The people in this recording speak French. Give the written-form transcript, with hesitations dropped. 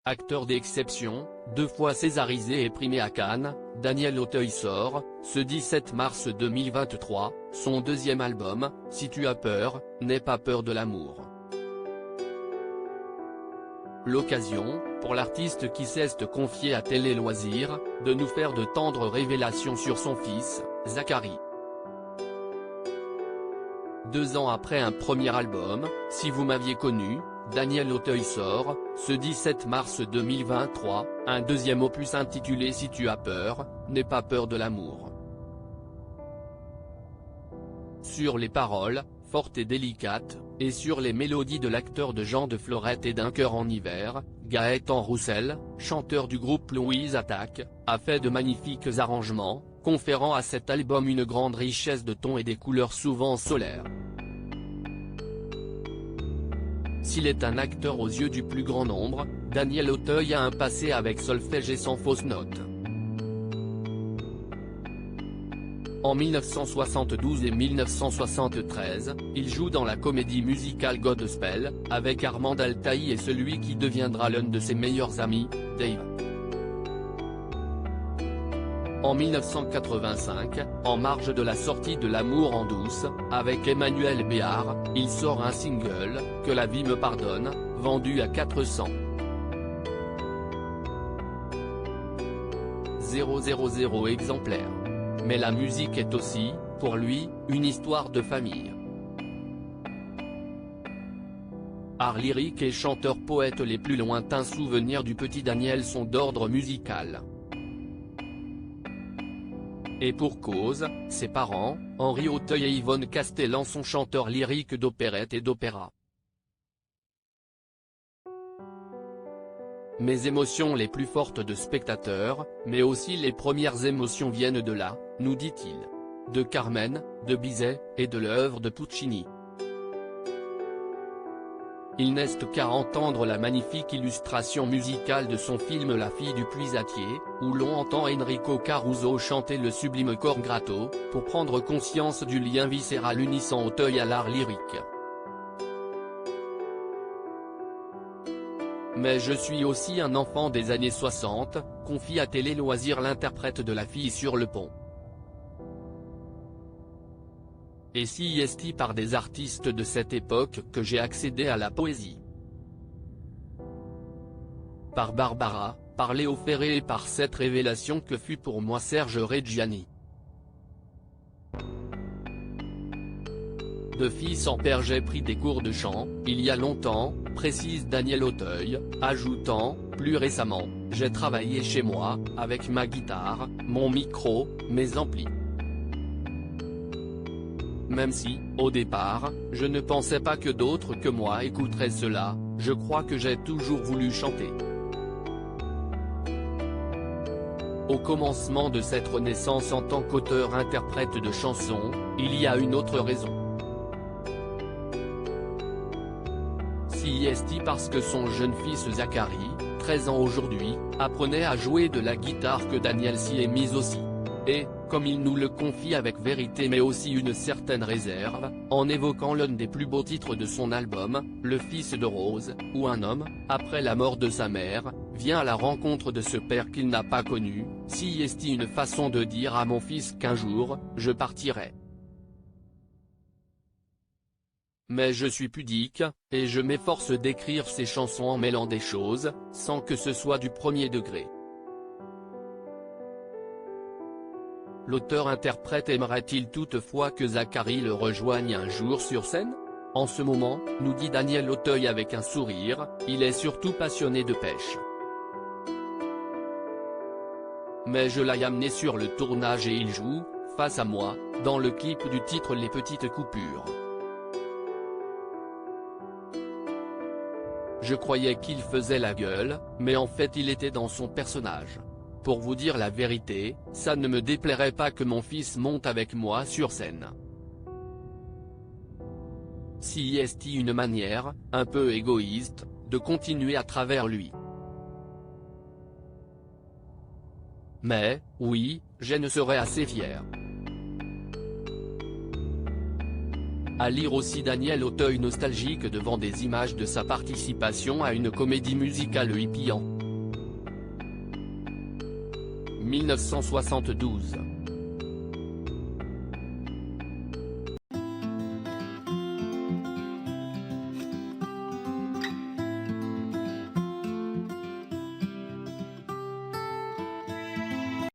Acteur d'exception, 2 fois césarisé et primé à Cannes, Daniel Auteuil sort, ce 17 mars 2023, son 2e album, Si tu as peur, n'aie pas peur de l'amour. L'occasion, pour l'artiste qui s'est confié à Télé Loisirs, de nous faire de tendres révélations sur son fils, Zachary. 2 ans après un premier album, Si vous m'aviez connu, Daniel Auteuil sort, ce 17 mars 2023, un 2e opus intitulé Si tu as peur, n'aie pas peur de l'amour. Sur les paroles, fortes et délicates, et sur les mélodies de l'acteur de Jean de Florette et d'Un cœur en hiver, Gaëtan Roussel, chanteur du groupe Louise Attaque, a fait de magnifiques arrangements, conférant à cet album une grande richesse de tons et des couleurs souvent solaires. S'il est un acteur aux yeux du plus grand nombre, Daniel Auteuil a un passé avec solfège et sans fausse note. En 1972 et 1973, il joue dans la comédie musicale Godspell, avec Armand Altaï et celui qui deviendra l'un de ses meilleurs amis, Dave. En 1985, en marge de la sortie de L'amour en douce, avec Emmanuel Béard, il sort un single, Que la vie me pardonne, vendu à 400 000 exemplaires. Mais la musique est aussi, pour lui, une histoire de famille. Art lyrique et chanteur-poète, les plus lointains souvenirs du petit Daniel sont d'ordre musical. Et pour cause, ses parents, Henri Auteuil et Yvonne Castellan sont chanteurs lyriques d'opérette et d'opéra. Mes émotions les plus fortes de spectateur, mais aussi les premières émotions viennent de là, nous dit-il. De Carmen, de Bizet, et de l'œuvre de Puccini. Il n'est qu'à entendre la magnifique illustration musicale de son film La fille du puisatier, où l'on entend Enrico Caruso chanter le sublime Cor Grato, pour prendre conscience du lien viscéral unissant Auteuil à l'art lyrique. Mais je suis aussi un enfant des années 60, confie à Télé Loisirs l'interprète de La fille sur le pont. Et si est par des artistes de cette époque que j'ai accédé à la poésie. Par Barbara, par Léo Ferré et par cette révélation que fut pour moi Serge Reggiani. De fils en père j'ai pris des cours de chant, il y a longtemps, précise Daniel Auteuil, ajoutant, plus récemment, j'ai travaillé chez moi, avec ma guitare, mon micro, mes amplis. Même si, au départ, je ne pensais pas que d'autres que moi écouteraient cela, je crois que j'ai toujours voulu chanter. Au commencement de cette renaissance en tant qu'auteur-interprète de chansons, il y a une autre raison. Si est parce que son jeune fils Zachary, 13 ans aujourd'hui, apprenait à jouer de la guitare que Daniel s'y est mis aussi. Et, comme il nous le confie avec vérité mais aussi une certaine réserve, en évoquant l'un des plus beaux titres de son album, Le fils de Rose, où un homme, après la mort de sa mère, vient à la rencontre de ce père qu'il n'a pas connu, si est une façon de dire à mon fils qu'un jour, je partirai. Mais je suis pudique, et je m'efforce d'écrire ces chansons en mêlant des choses, sans que ce soit du premier degré. L'auteur-interprète aimerait-il toutefois que Zachary le rejoigne un jour sur scène? En ce moment, nous dit Daniel Auteuil avec un sourire, il est surtout passionné de pêche. Mais je l'ai amené sur le tournage et il joue, face à moi, dans le clip du titre Les petites coupures. Je croyais qu'il faisait la gueule, mais en fait il était dans son personnage. Pour vous dire la vérité, ça ne me déplairait pas que mon fils monte avec moi sur scène. Si est une manière, un peu égoïste, de continuer à travers lui. Mais, oui, je ne serais assez fier. À lire aussi Daniel Auteuil nostalgique devant des images de sa participation à une comédie musicale hippie en 1972.